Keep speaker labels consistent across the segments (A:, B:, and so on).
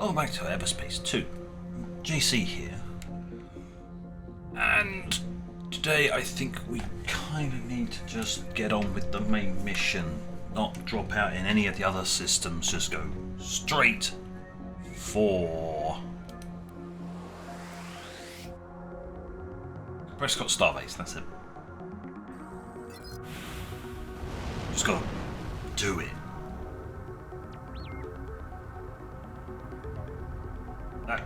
A: Welcome back to Everspace 2. JC here. And today I think we kind of need to just get on with the main mission. Not drop out in any of the other systems, just go straight for Prescott Starbase, that's it. Just gotta do it. Now,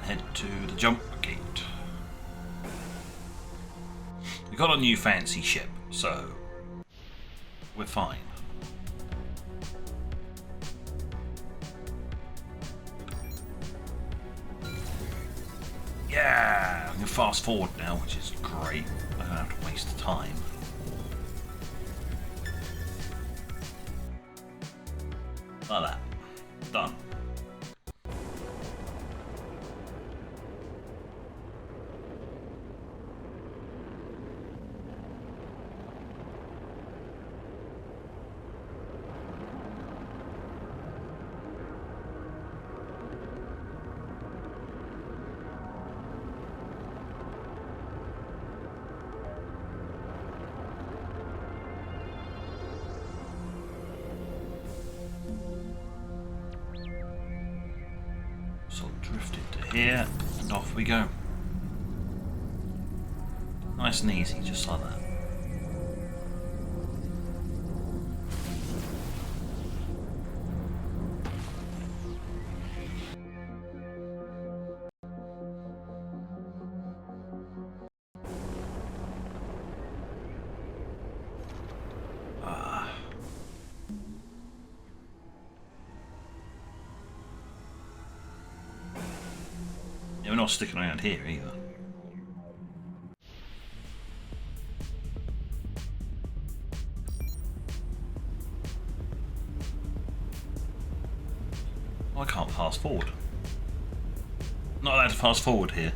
A: head to the jump gate. We got a new fancy ship, so we're fine. Yeah, I can fast forward now, which is great. I don't have to waste time. Like that. Done. So drift into here, and off we go. Nice and easy, just like that. Yeah, we're not sticking around here either. Oh, I can't fast forward. Not allowed to fast forward here.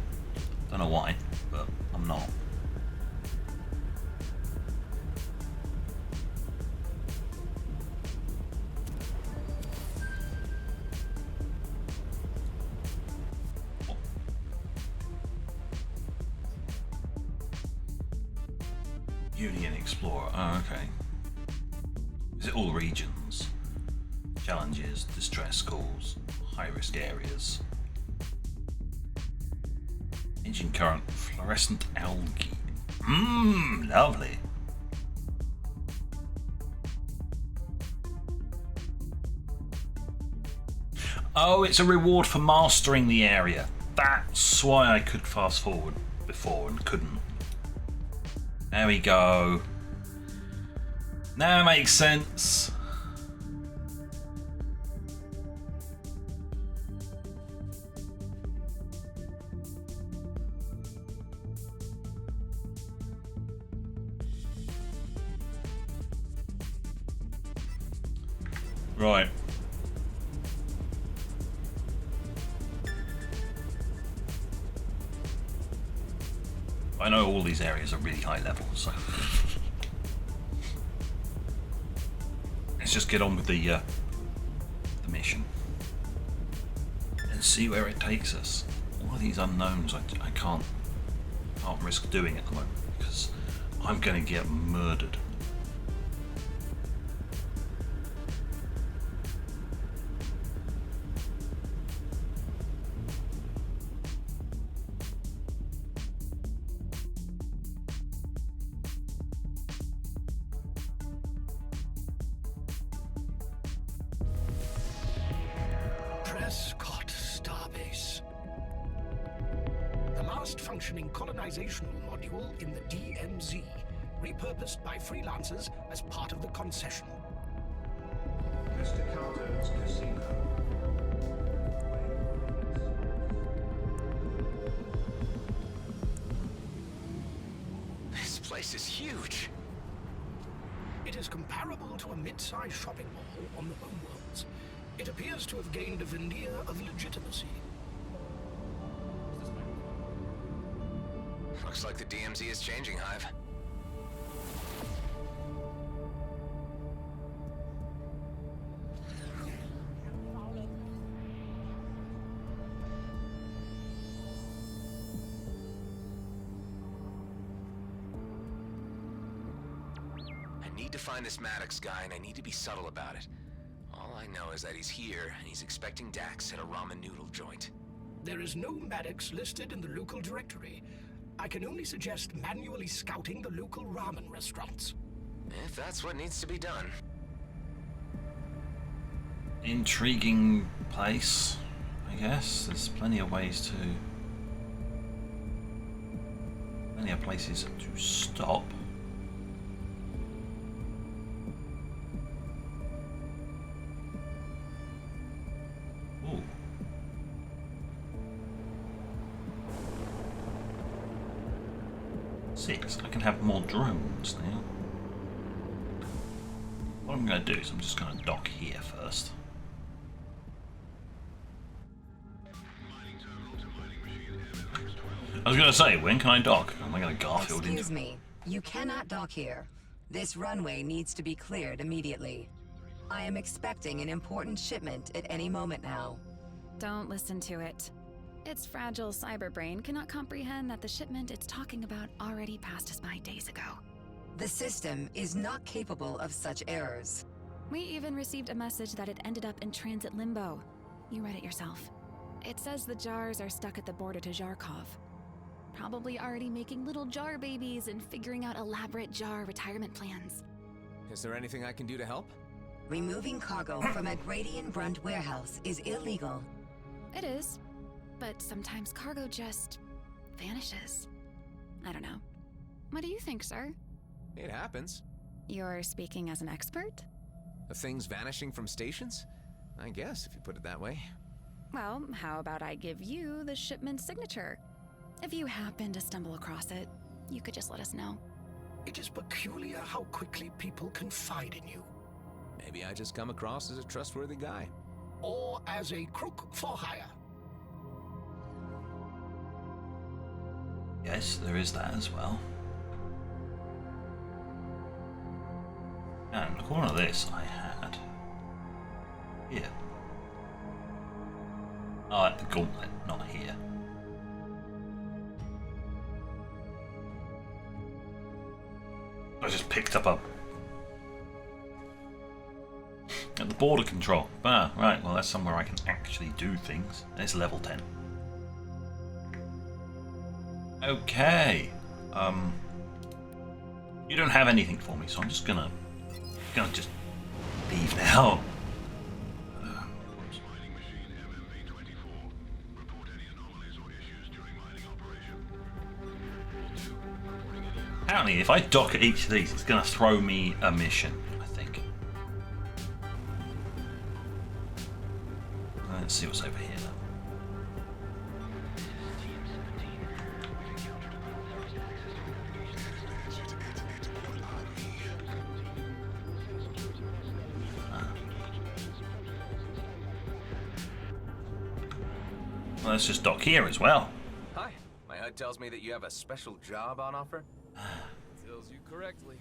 A: Don't know why, but I'm not. Union Explorer. Oh, okay. Is it all regions? Challenges, distress calls, high-risk areas. Engine current, fluorescent algae. Mmm, lovely. Oh, it's a reward for mastering the area. That's why I could fast forward before and couldn't. There we go. Now it makes sense. Right. I know all these areas are really high level, so let's just get on with the mission and see where it takes us. All of these unknowns, I can't risk doing at the moment because I'm going to get murdered.
B: Prescott Starbase. The last functioning colonizational module in the DMZ, repurposed by freelancers as part of the concession.
C: Mr. Carter's casino.
D: This place is huge.
B: It is comparable to a mid-sized shopping mall on the homeworlds. It appears to have gained a veneer of legitimacy.
D: Looks like the DMZ is changing, Hive. to find this Maddox guy, and I need to be subtle about it. All I know is that he's here, and he's expecting Dax at a ramen noodle joint.
B: There is no Maddox listed in the local directory. I can only suggest manually scouting the local ramen restaurants.
D: If that's what needs to be done.
A: Intriguing place, I guess. There's plenty of ways to... Plenty of places to stop. Ooh. Six. I can have more drones now. What I'm going to do is I'm just going to dock here first. I was going to say, when can I dock? Am I going to Garfield into...
E: Excuse me, you cannot dock here. This runway needs to be cleared immediately. I am expecting an important shipment at any moment now.
F: Don't listen to it. Its fragile cyberbrain cannot comprehend that the shipment it's talking about already passed us by days ago.
E: The system is not capable of such errors.
F: We even received a message that it ended up in transit limbo. You read it yourself. It says the jars are stuck at the border to Zharkov. Probably already making little jar babies and figuring out elaborate jar retirement plans.
D: Is there anything I can do to help?
E: Removing cargo from a Gradian-Brunt warehouse is illegal.
F: It is, but sometimes cargo just vanishes. I don't know. What do you think, sir?
D: It happens.
F: You're speaking as an expert?
D: Of things vanishing from stations? I guess, if you put it that way.
F: Well, how about I give you the shipment signature? If you happen to stumble across it, you could just let us know.
B: It is peculiar how quickly people confide in you.
D: Maybe I just come across as a trustworthy guy.
B: Or as a crook for hire.
A: Yes, there is that as well. And according to this, I had here. Oh, at the gauntlet, not here. I just picked up a... at the border control. Ah, right, well that's somewhere I can actually do things. And it's level 10. Okay. You don't have anything for me, so I'm just gonna just leave now. Apparently, if I dock at each of these, it's going to throw me a mission, I think. Let's see what's over here now. Well, let's just dock here as well.
D: Hi. My HUD tells me that you have a special job on offer.
G: Tells you correctly.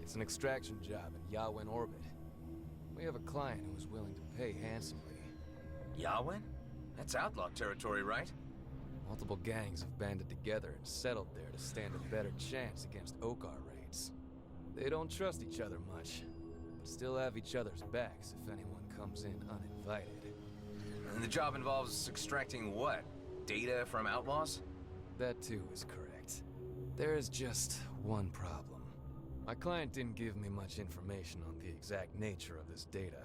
G: It's an extraction job in Yawin orbit. We have a client who is willing to pay handsomely.
D: Yawin? That's outlaw territory, right?
G: Multiple gangs have banded together and settled there to stand a better chance against Okar raids. They don't trust each other much, but still have each other's backs if anyone comes in uninvited.
D: And the job involves extracting what? Data from outlaws?
G: That too is correct. There is just one problem. My client didn't give me much information on the exact nature of this data,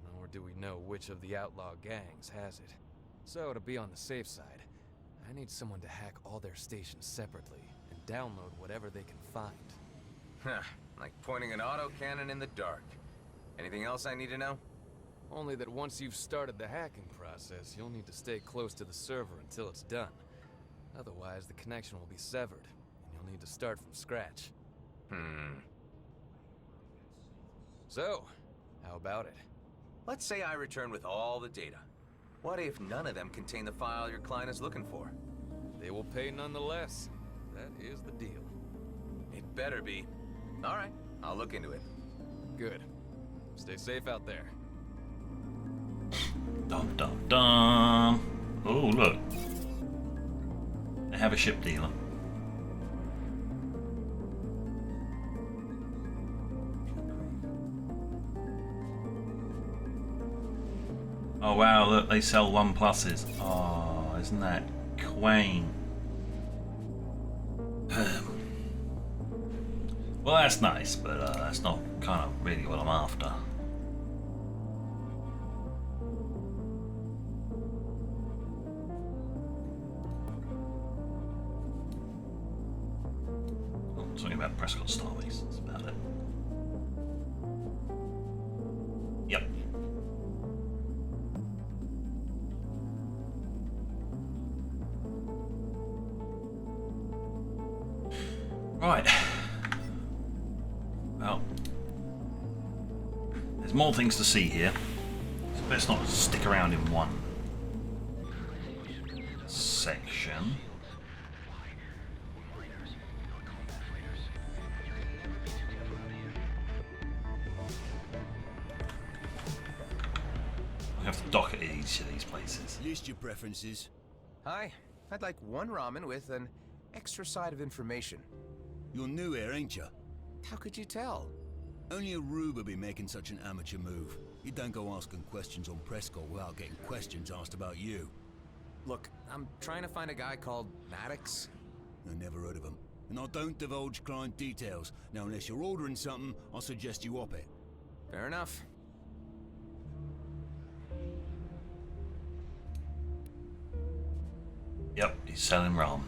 G: nor do we know which of the outlaw gangs has it. So to be on the safe side, I need someone to hack all their stations separately and download whatever they can find.
D: Huh, like pointing an autocannon in the dark. Anything else I need to know?
G: Only that once you've started the hacking process, you'll need to stay close to the server until it's done. Otherwise, the connection will be severed, and you'll need to start from scratch. So, how about it?
D: Let's say I return with all the data. What if none of them contain the file your client is looking for?
G: They will pay nonetheless. That is the deal.
D: It better be. All right, I'll look into it.
G: Good. Stay safe out there.
A: Dum dum dum. Oh, look. They have a ship dealer. Oh wow, look, they sell 1+s. Oh, isn't that quaint? Well, that's nice, but that's not kind of really what I'm after. Oh, something about Prescott Starbase. That's about it. Yep. Right. Well, there's more things to see here. So let's not stick around in one section. I have to dock at each of these places.
H: List your preferences.
D: Hi, I'd like one ramen with an extra side of information.
H: You're new here, ain't ya?
D: How could you tell?
H: Only a rube would be making such an amateur move. You don't go asking questions on Prescott without getting questions asked about you.
D: Look, I'm trying to find a guy called Maddox.
H: I never heard of him. And I don't divulge client details. Now, unless you're ordering something, I suggest you op it.
D: Fair enough.
A: Yep, he's selling ramen.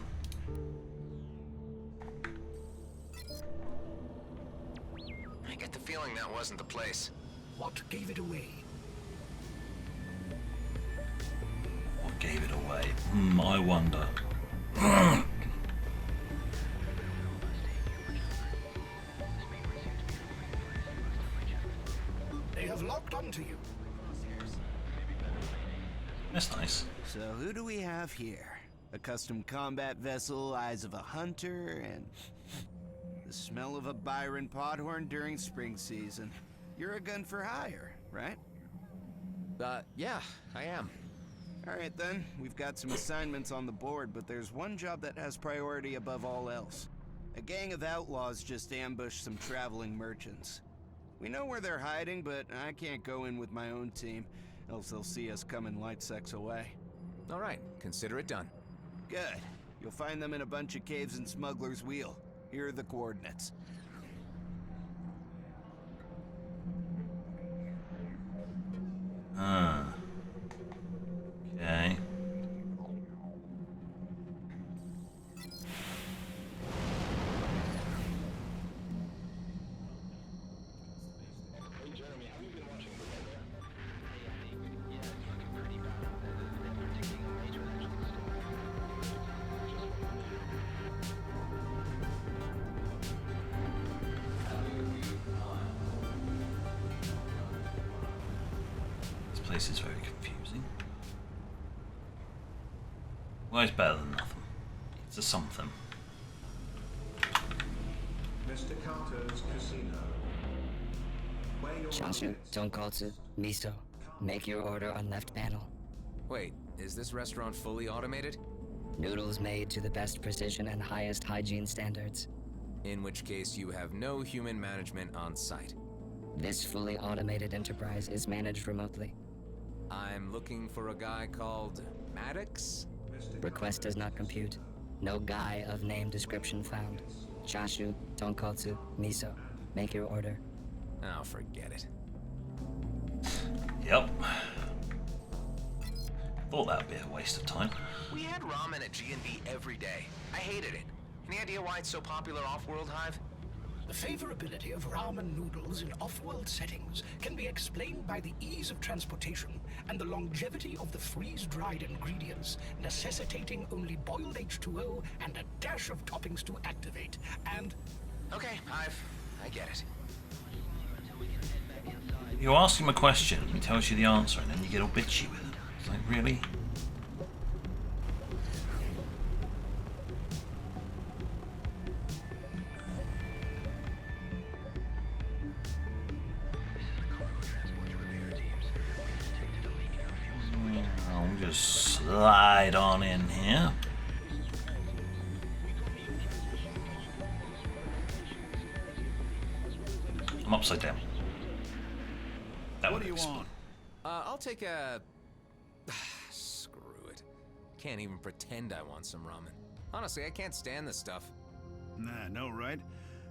D: I get the feeling that wasn't the place.
B: What gave it away?
A: What gave it away? I wonder.
B: They have locked onto you.
A: That's nice.
I: So who do we have here? A custom combat vessel, eyes of a hunter, and the smell of a Byron podhorn during spring season. You're a gun for hire, right?
D: Yeah, I am.
I: Alright then, we've got some assignments on the board, but there's one job that has priority above all else. A gang of outlaws just ambushed some traveling merchants. We know where they're hiding, but I can't go in with my own team, else they'll see us coming light sex away.
D: Alright, consider it done.
I: Good. You'll find them in a bunch of caves in Smuggler's Wheel. Here are the coordinates.
A: Okay. This place is very confusing. Well, it's better than nothing. It's a something.
C: Mr. Carter's Casino. Where your
J: Starship, tonkotsu, miso. Make your order on left panel.
D: Wait, is this restaurant fully automated?
J: Noodles made to the best precision and highest hygiene standards.
D: In which case you have no human management on site.
J: This fully automated enterprise is managed remotely.
D: I'm looking for a guy called Maddox?
J: Request does not compute. No guy of name description found. Chashu, tonkotsu, miso. Make your order.
D: Oh, forget it.
A: Yep. Thought that'd be a waste of time.
D: We had ramen at G&B every day. I hated it. Any idea why it's so popular off-world, Hive?
B: The favorability of ramen noodles in off-world settings can be explained by the ease of transportation and the longevity of the freeze-dried ingredients, necessitating only boiled H2O and a dash of toppings to activate, and...
D: Okay, Hive. I get it.
A: You ask him a question, he tells you the answer, and then you get all bitchy with it. It's like, really? I'll just slide on in here. I'm upside down. That
H: What
A: would
H: do you
A: explain.
H: want?
D: I'll take a Screw it. Can't even pretend I want some ramen. Honestly, I can't stand this stuff.
K: Nah, no, right?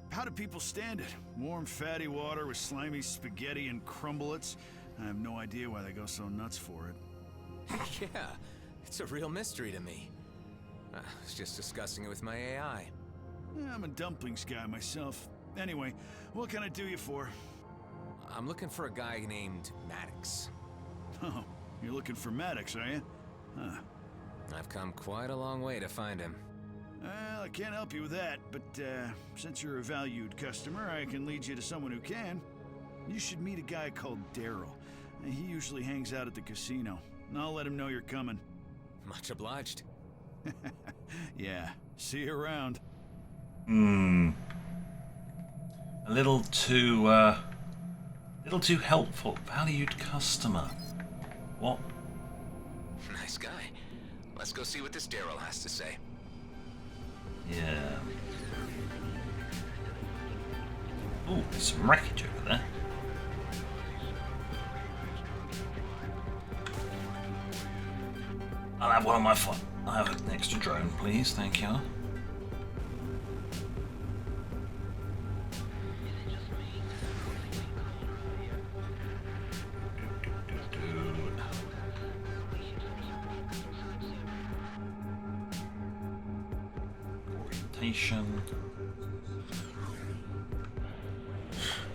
K: How do people stand it? Warm, fatty water with slimy spaghetti and crumblets? I have no idea why they go so nuts for it.
D: Yeah, it's a real mystery to me. I was just discussing it with my AI.
K: Yeah, I'm a dumplings guy myself. Anyway, what can I do you for?
D: I'm looking for a guy named Maddox.
K: Oh, you're looking for Maddox, are you? Huh.
D: I've come quite a long way to find him.
K: Well, I can't help you with that, but since you're a valued customer, I can lead you to someone who can. You should meet a guy called Daryl. He usually hangs out at the casino. I'll let him know you're coming.
D: Much obliged.
K: Yeah, see you around.
A: A little too helpful. Valued customer. What?
D: Nice guy. Let's go see what this Daryl has to say.
A: Yeah. Oh, there's some wreckage over there. I'll have one on my foot. I'll have an extra drone, please. Thank you. Orientation.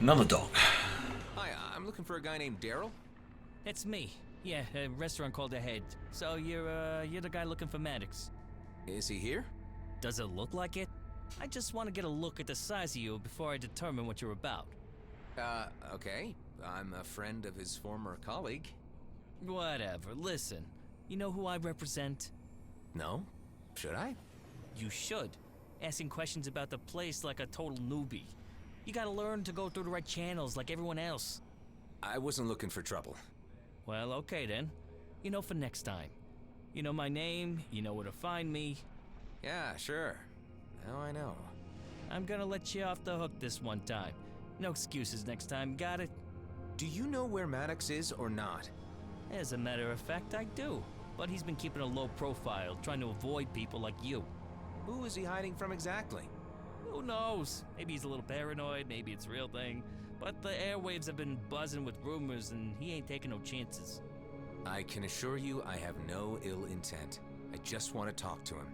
A: Another dog.
D: Hi, I'm looking for a guy named Daryl.
L: It's me. Yeah, a restaurant called Ahead. So you're the guy looking for Maddox.
D: Is he here?
L: Does it look like it? I just want to get a look at the size of you before I determine what you're about.
D: Okay. I'm a friend of his former colleague.
L: Whatever. Listen, you know who I represent?
D: No? Should I?
L: You should. Asking questions about the place like a total newbie. You gotta learn to go through the right channels like everyone else.
D: I wasn't looking for trouble.
L: Well, okay then. You know for next time. You know my name, you know where to find me.
D: Yeah, sure. Now I know.
L: I'm gonna let you off the hook this one time. No excuses next time, got it?
D: Do you know where Maddox is or not?
L: As a matter of fact, I do. But he's been keeping a low profile, trying to avoid people like you.
D: Who is he hiding from exactly?
L: Who knows? Maybe he's a little paranoid, maybe it's a real thing. But the airwaves have been buzzing with rumors and he ain't taking no chances.
D: I can assure you I have no ill intent. I just want to talk to him.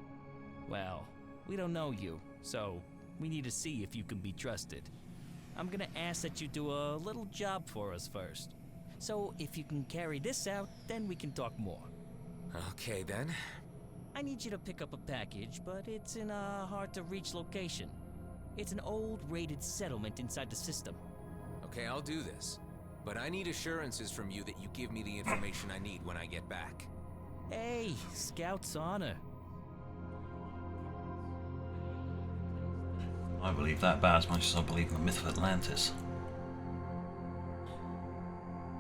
L: Well, we don't know you, so we need to see if you can be trusted. I'm gonna ask that you do a little job for us first. So if you can carry this out, then we can talk more.
D: Okay then.
L: I need you to pick up a package, but it's in a hard-to-reach location. It's an old raided settlement inside the system.
D: Okay, I'll do this. But I need assurances from you that you give me the information I need when I get back.
L: Hey, Scout's honor.
A: I believe that about as much as I believe in the myth of Atlantis.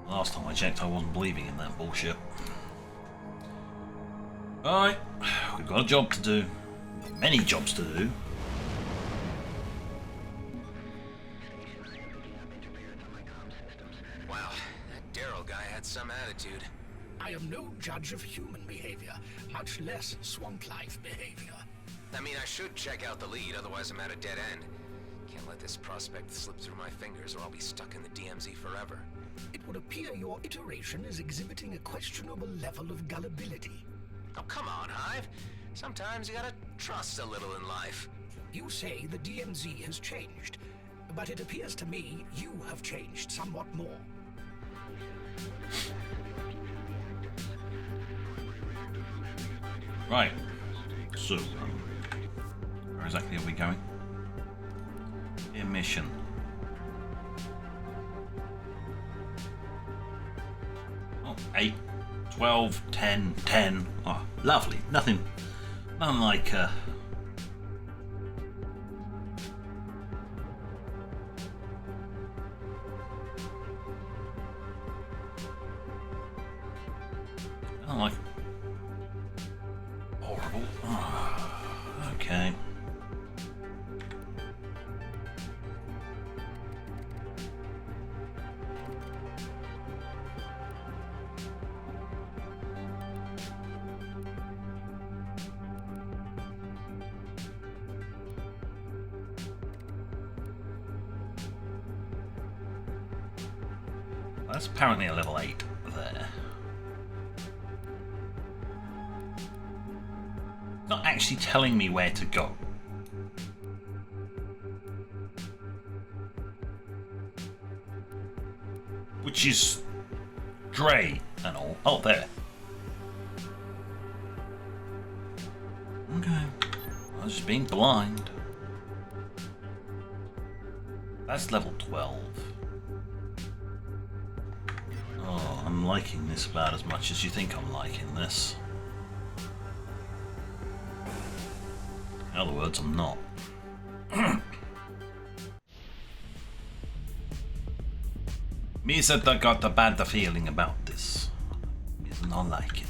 A: Last time I checked, I wasn't believing in that bullshit. Right, we've got a job to do. Many jobs to do.
D: Wow, that Daryl guy had some attitude.
B: I am no judge of human behavior, much less swamp life behavior.
D: I mean, I should check out the lead, otherwise I'm at a dead end. Can't let this prospect slip through my fingers or I'll be stuck in the DMZ forever.
B: It would appear your iteration is exhibiting a questionable level of gullibility.
D: Oh, come on, Hive. Sometimes you gotta trust a little in life.
B: You say the DMZ has changed, but it appears to me you have changed somewhat more.
A: Right, so where exactly are we going? Mission. Oh, 8, 12, 10, 10. Oh, lovely. Nothing like like horrible. Oh, okay. That's apparently a level 8 there. It's not actually telling me where to go. Which is great and all. Oh, there. Okay. I was just being blind. That's level 12. Oh, I'm liking this about as much as you think I'm liking this. In other words, I'm not. Me said I got a bad feeling about this. Me does not like it.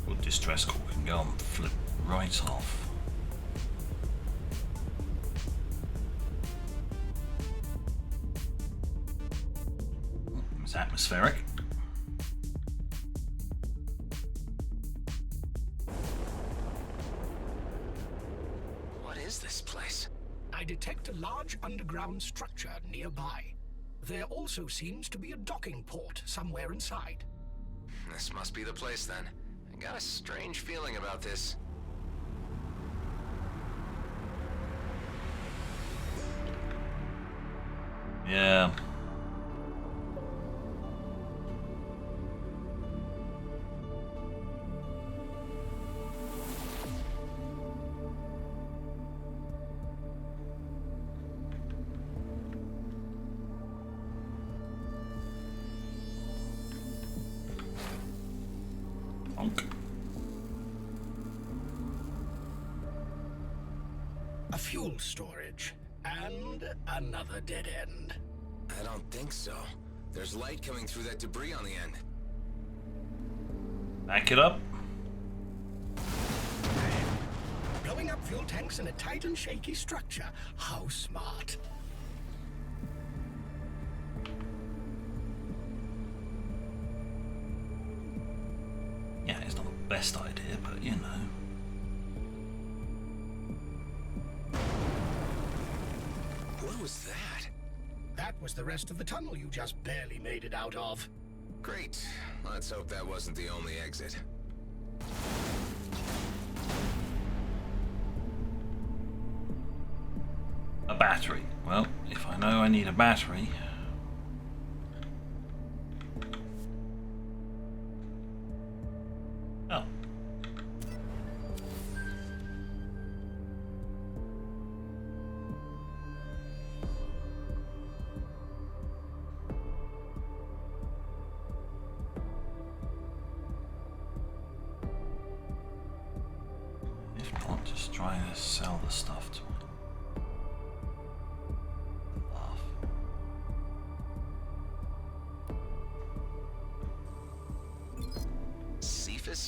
A: Well, distress call can go and flip right off. Atmospheric.
D: What is this place?
B: I detect a large underground structure nearby. There also seems to be a docking port somewhere inside.
D: This must be the place then. I got a strange feeling about this.
A: Yeah.
B: A fuel storage, and another dead end.
D: I don't think so. There's light coming through that debris on the end.
A: Back it up.
B: Blowing up fuel tanks in a tight and shaky structure. How smart.
A: Yeah, it's not the best idea, but you know.
D: What was that?
B: That was the rest of the tunnel you just barely made it out of.
D: Great. Let's hope that wasn't the only exit.
A: A battery. Well, if I know I need a battery... Oh. If not, just try to sell the stuff to him.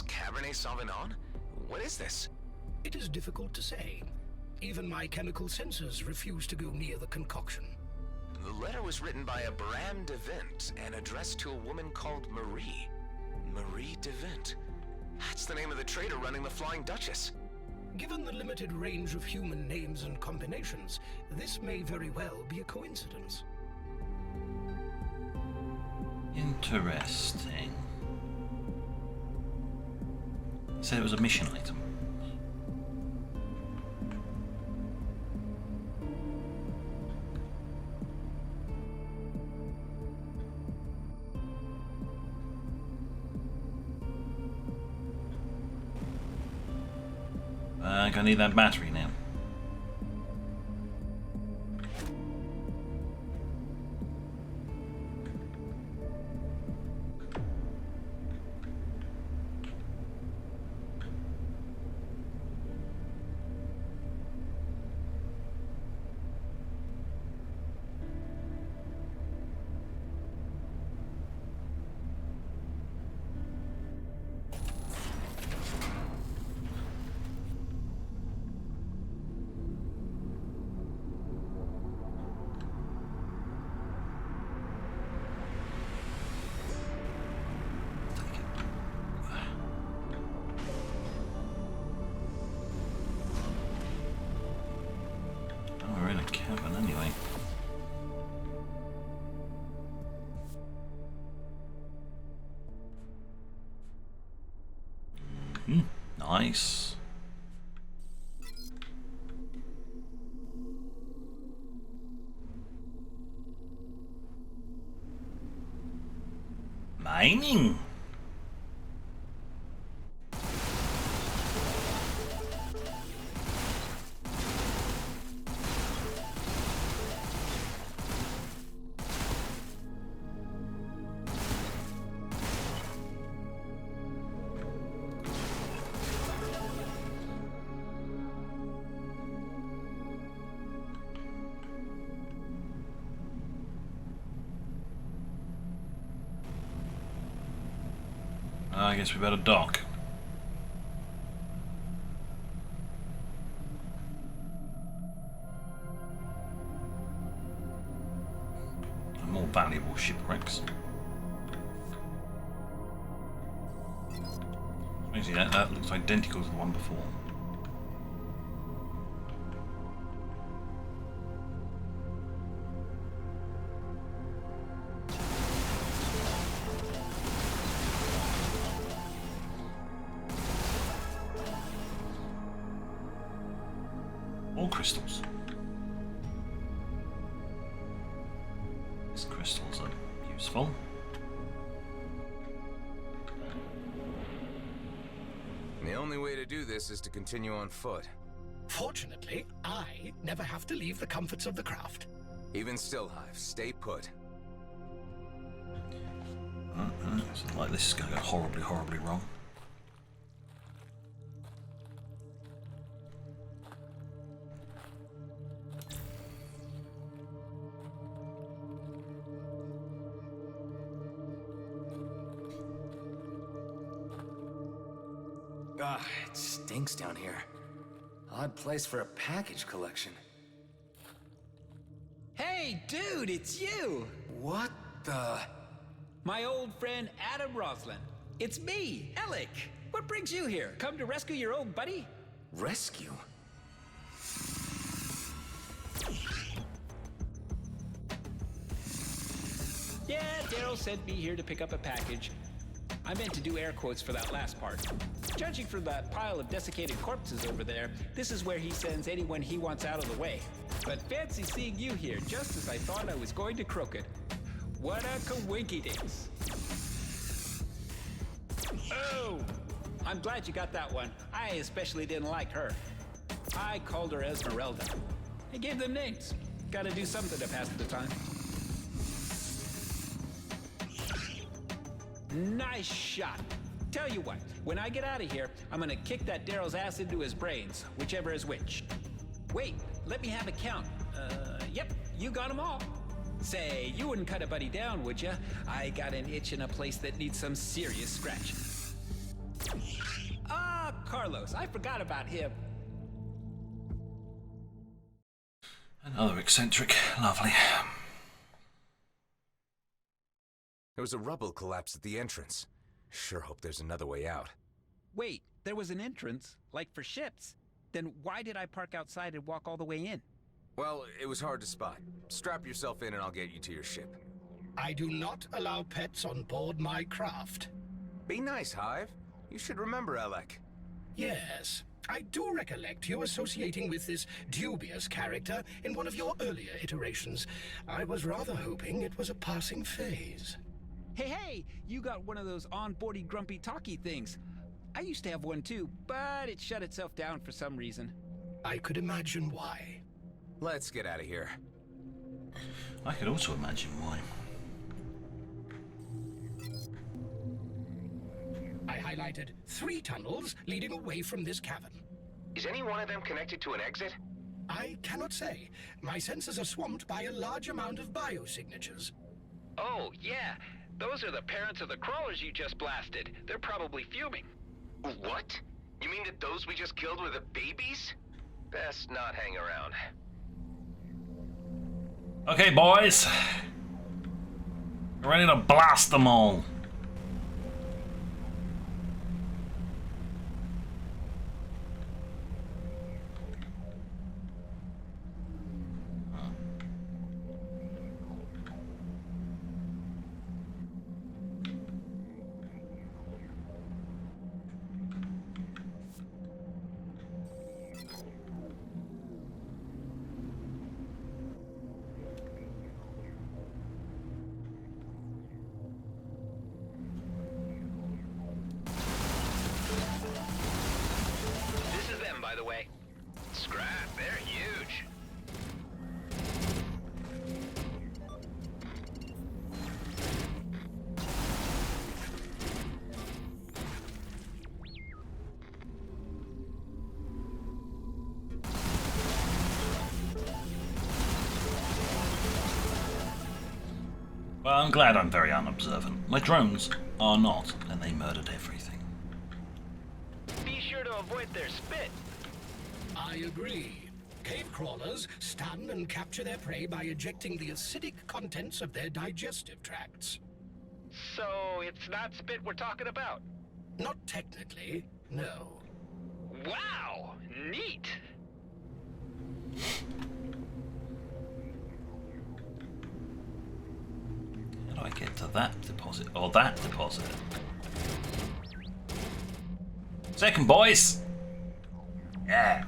D: Cabernet Sauvignon? What is this?
B: It is difficult to say. Even my chemical sensors refuse to go near the concoction.
D: The letter was written by a Bram DeVint and addressed to a woman called Marie. Marie DeVint. That's the name of the trader running the Flying Duchess.
B: Given the limited range of human names and combinations, this may very well be a coincidence.
A: Interesting. Said it was a mission item. I'm gonna need that battery now. Nice. Mining. I guess we better dock. And more valuable shipwrecks. Amazing, that looks identical to the one before. More crystals. These crystals are useful.
D: The only way to do this is to continue on foot.
B: Fortunately, I never have to leave the comforts of the craft.
D: Even still, Hive, stay put.
A: It's like this is going to go horribly, horribly wrong.
G: Ah, it stinks down here. Odd place for a package collection.
M: Hey, dude, it's you!
G: What the?
M: My old friend Adam Roslin. It's me, Alec. What brings you here? Come to rescue your old buddy?
G: Rescue?
M: Yeah, Daryl sent me here to pick up a package. I meant to do air quotes for that last part. Judging from that pile of desiccated corpses over there, this is where he sends anyone he wants out of the way. But fancy seeing you here, just as I thought I was going to croak it. What a coinky-dinks. Oh! I'm glad you got that one. I especially didn't like her. I called her Esmeralda. I gave them names. Gotta do something to pass the time. Nice shot. Tell you what, when I get out of here, I'm gonna kick that Daryl's ass into his brains, whichever is which. Wait, let me have a count. Yep, you got them all. Say, you wouldn't cut a buddy down, would ya? I got an itch in a place that needs some serious scratching. Ah, Carlos, I forgot about him.
A: Another eccentric. Lovely.
D: There was a rubble collapse at the entrance. Sure hope there's another way out.
M: Wait, there was an entrance, like for ships. Then why did I park outside and walk all the way in?
D: Well, it was hard to spot. Strap yourself in and I'll get you to your ship.
B: I do not allow pets on board my craft.
D: Be nice, Hive. You should remember Alec.
B: Yes, I do recollect you associating with this dubious character in one of your earlier iterations. I was rather hoping it was a passing phase.
M: Hey, you got one of those on-boardy grumpy talky things. I used to have one too, but it shut itself down for some reason.
B: I could imagine why.
D: Let's get out of here.
A: I could also imagine why.
B: I highlighted 3 tunnels leading away from this cavern.
D: Is any one of them connected to an exit?
B: I cannot say. My sensors are swamped by a large amount of biosignatures.
M: Oh, yeah. Those are the parents of the crawlers you just blasted. They're probably fuming.
D: What? You mean that those we just killed were the babies? Best not hang around.
A: Okay, boys. Ready to blast them all. I'm glad I'm very unobservant. My drones are not, and they murdered everything.
M: Be sure to avoid their spit.
B: I agree. Cave crawlers stun and capture their prey by ejecting the acidic contents of their digestive tracts.
M: So it's not spit we're talking about?
B: Not technically, no.
M: Wow! Neat!
A: How do I get to that deposit? Or that deposit? Second, boys! Yeah.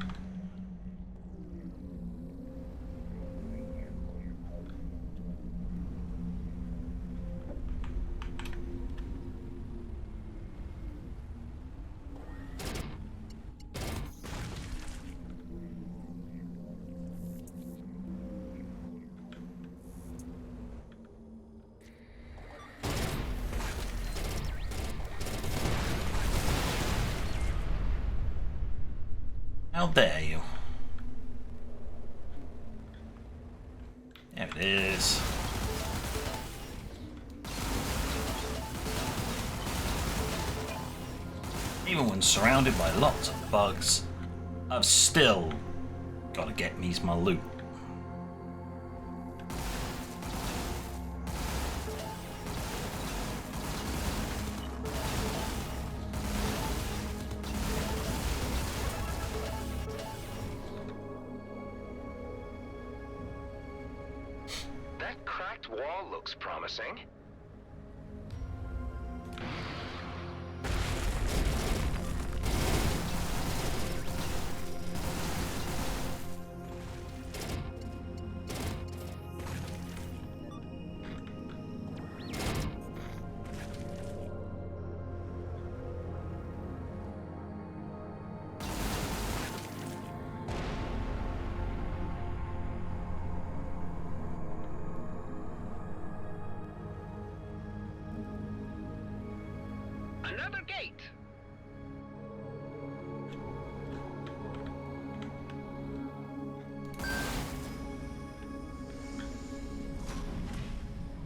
A: How dare you? There it is. Even when surrounded by lots of bugs, I've still got to get me my loot.
D: Wall looks promising. Another gate!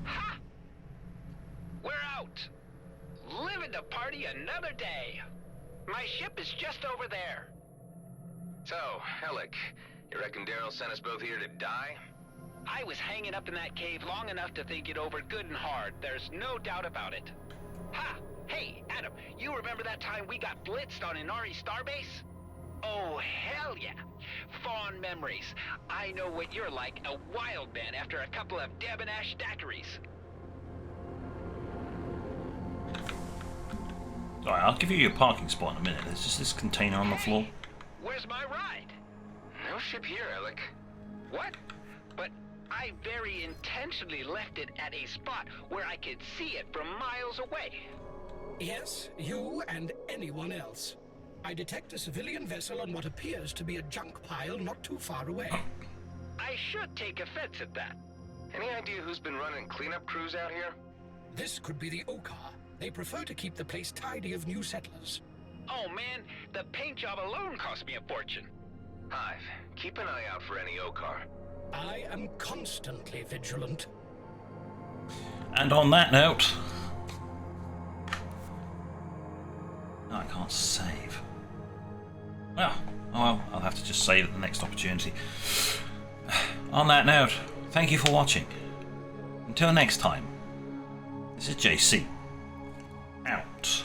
D: Ha! We're out! Living to party another day! My ship is just over there. So, Alec, you reckon Daryl sent us both here to die? I was hanging up in that cave long enough to think it over good and hard. There's no doubt about it. Ha! Hey, Adam, you remember that time we got blitzed on Inari Starbase? Oh, hell yeah. Fond memories. I know what you're like, a wild man after a couple of debonair daiquiris.
A: Alright, I'll give you your parking spot in a minute. There's just this container on the floor.
M: Where's my ride?
D: No ship here, Alec.
M: What? But I very intentionally left it at a spot where I could see it from miles away.
B: Yes, you and anyone else. I detect a civilian vessel on what appears to be a junk pile not too far away.
M: I should take offense at that.
D: Any idea who's been running cleanup crews out here?
B: This could be the Okar. They prefer to keep the place tidy of new settlers.
M: Oh man, the paint job alone cost me a fortune.
D: Hive, keep an eye out for any Okar.
B: I am constantly vigilant.
A: And on that note... No, I can't save. Well, oh well, I'll have to just save at the next opportunity. On that note, thank you for watching. Until next time, this is JC. Out.